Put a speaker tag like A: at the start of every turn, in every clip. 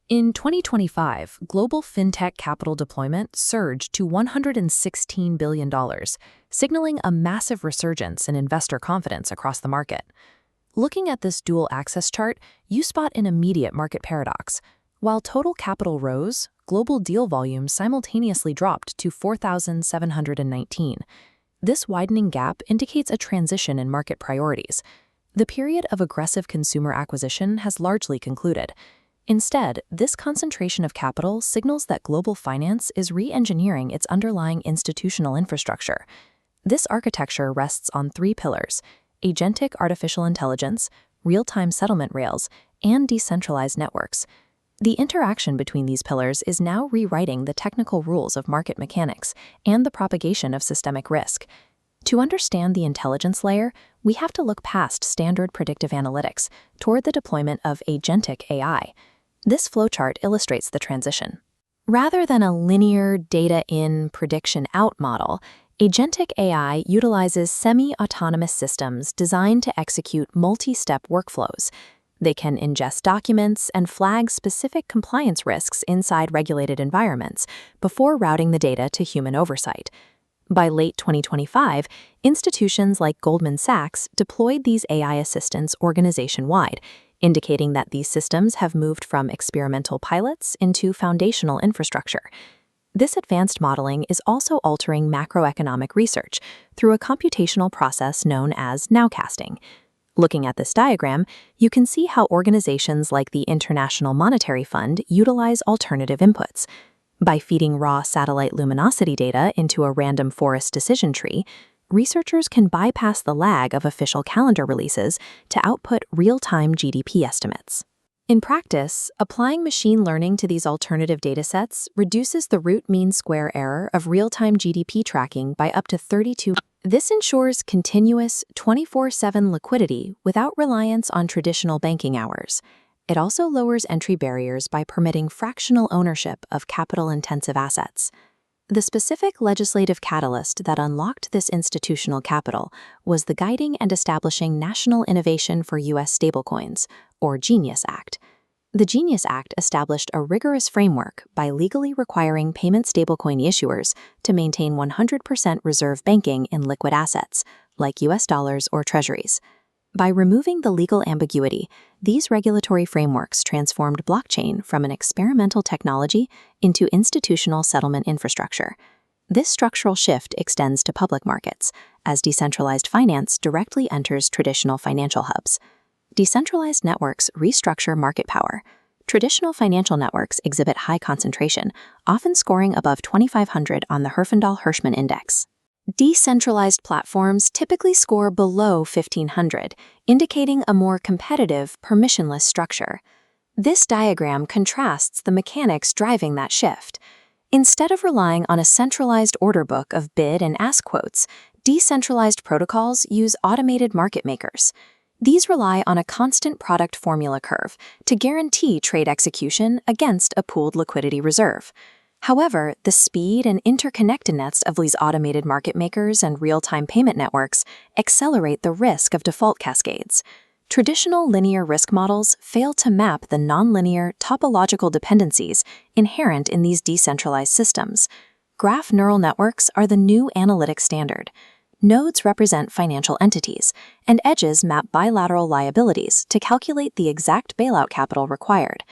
A: In 2025, global fintech capital deployment surged to $116 billion, signaling a massive resurgence in investor confidence across the market. Looking at this dual axis chart, you spot an immediate market paradox. While total capital rose, global deal volume simultaneously dropped to 4,719. This widening gap indicates a transition in market priorities. The period of aggressive consumer acquisition has largely concluded. Instead, this concentration of capital signals that global finance is re-engineering its underlying institutional infrastructure. This architecture rests on three pillars: agentic artificial intelligence, real-time settlement rails, and decentralized networks. The interaction between these pillars is now rewriting the technical rules of market mechanics and the propagation of systemic risk. To understand the intelligence layer, we have to look past standard predictive analytics toward the deployment of agentic AI. This flowchart illustrates the transition. Rather than a linear data-in, prediction-out model, agentic AI utilizes semi-autonomous systems designed to execute multi-step workflows. They can ingest documents and flag specific compliance risks inside regulated environments before routing the data to human oversight. By late 2025, institutions like Goldman Sachs deployed these AI assistants organization-wide, indicating that these systems have moved from experimental pilots into foundational infrastructure. This advanced modeling is also altering macroeconomic research through a computational process known as Nowcasting. Looking at this diagram, you can see how organizations like the International Monetary Fund utilize alternative inputs. By feeding raw satellite luminosity data into a random forest decision tree, researchers can bypass the lag of official calendar releases to output real-time GDP estimates. In practice, applying machine learning to these alternative datasets reduces the root mean square error of real-time GDP tracking by up to 32. This ensures continuous 24/7 liquidity without reliance on traditional banking hours. It also lowers entry barriers by permitting fractional ownership of capital-intensive assets. The specific legislative catalyst that unlocked this institutional capital was the Guiding and Establishing National Innovation for U.S. Stablecoins, or GENIUS Act. The GENIUS Act established a rigorous framework by legally requiring payment stablecoin issuers to maintain 100% reserve banking in liquid assets, like U.S. dollars or treasuries. By removing the legal ambiguity, these regulatory frameworks transformed blockchain from an experimental technology into institutional settlement infrastructure. This structural shift extends to public markets, as decentralized finance directly enters traditional financial hubs. Decentralized networks restructure market power. Traditional financial networks exhibit high concentration, often scoring above 2,500 on the Herfindahl-Hirschman Index. Decentralized platforms typically score below 1,500, indicating a more competitive, permissionless structure. This diagram contrasts the mechanics driving that shift. Instead of relying on a centralized order book of bid and ask quotes, decentralized protocols use automated market makers. These rely on a constant product formula curve to guarantee trade execution against a pooled liquidity reserve. However, the speed and interconnectedness of these automated market makers and real-time payment networks accelerate the risk of default cascades. Traditional linear risk models fail to map the nonlinear topological dependencies inherent in these decentralized systems. Graph neural networks are the new analytic standard. Nodes represent financial entities, and edges map bilateral liabilities to calculate the exact bailout capital required.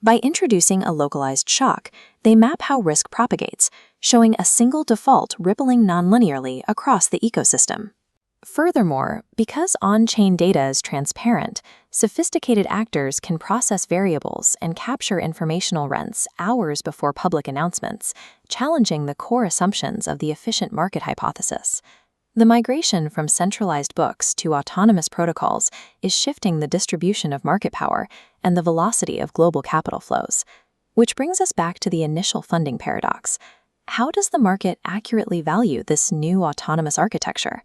A: By introducing a localized shock, they map how risk propagates, showing a single default rippling nonlinearly across the ecosystem. Furthermore, because on-chain data is transparent, sophisticated actors can process variables and capture informational rents hours before public announcements, challenging the core assumptions of the efficient market hypothesis. The migration from centralized books to autonomous protocols is shifting the distribution of market power and the velocity of global capital flows. Which brings us back to the initial funding paradox. How does the market accurately value this new autonomous architecture?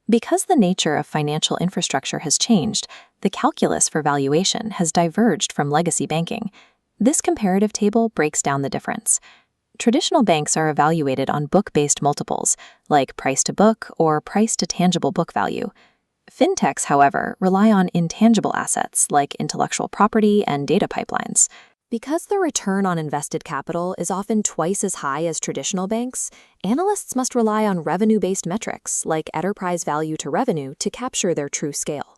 A: Because the nature of financial infrastructure has changed, the calculus for valuation has diverged from legacy banking. This comparative table breaks down the difference. Traditional banks are evaluated on book-based multiples, like price-to-book or price-to-tangible book value. Fintechs, however, rely on intangible assets like intellectual property and data pipelines. Because the return on invested capital is often twice as high as traditional banks, analysts must rely on revenue-based metrics like enterprise value to revenue to capture their true scale.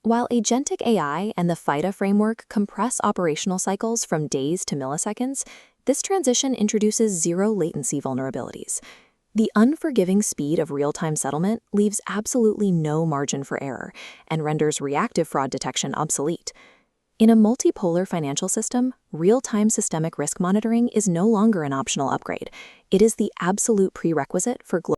A: While Agentic AI and the FIDA framework compress operational cycles from days to milliseconds, this transition introduces zero latency vulnerabilities. The unforgiving speed of real-time settlement leaves absolutely no margin for error and renders reactive fraud detection obsolete. In a multipolar financial system, real-time systemic risk monitoring is no longer an optional upgrade. It is the absolute prerequisite for global